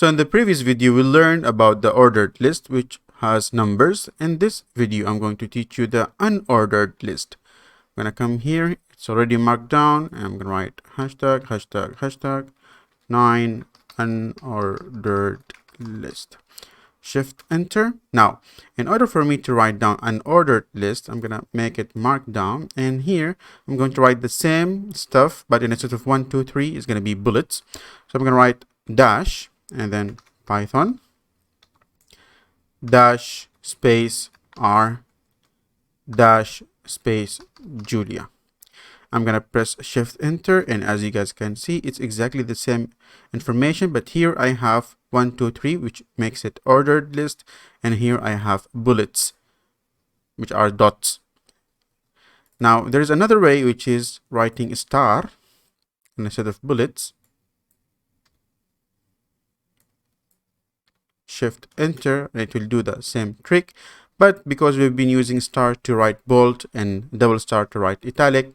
So in the previous video, we learned about the ordered list, which has numbers. In this video, I'm going to teach you the unordered list. I'm going to come here. It's already marked down. And I'm going to write hashtag, hashtag, hashtag 9 unordered list. Shift enter. Now, in order for me to write down an ordered list, I'm going to make it marked down. And here, I'm going to write the same stuff, but instead of 1, 2, 3, it's going to be bullets. So I'm going to write dash and then Python dash space R dash space Julia. I'm gonna press shift enter, and as you guys can see, it's exactly the same information, but here I have 1, 2, 3, which makes it ordered list, and here I have bullets, which are dots. Now there's another way, which is writing a star instead of bullets. Shift enter, and it will do the same trick, but because we've been using star to write bold and double star to write italic,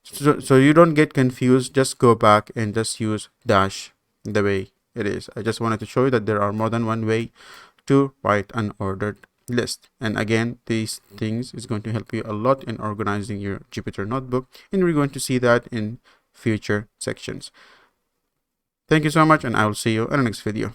so you don't get confused, just go back and just use dash the way it is. I just wanted to show you that there are more than one way to write an ordered list, and again, these things is going to help you a lot in organizing your Jupyter notebook, and we're going to see that in future sections. Thank you so much, and I will see you in the next video.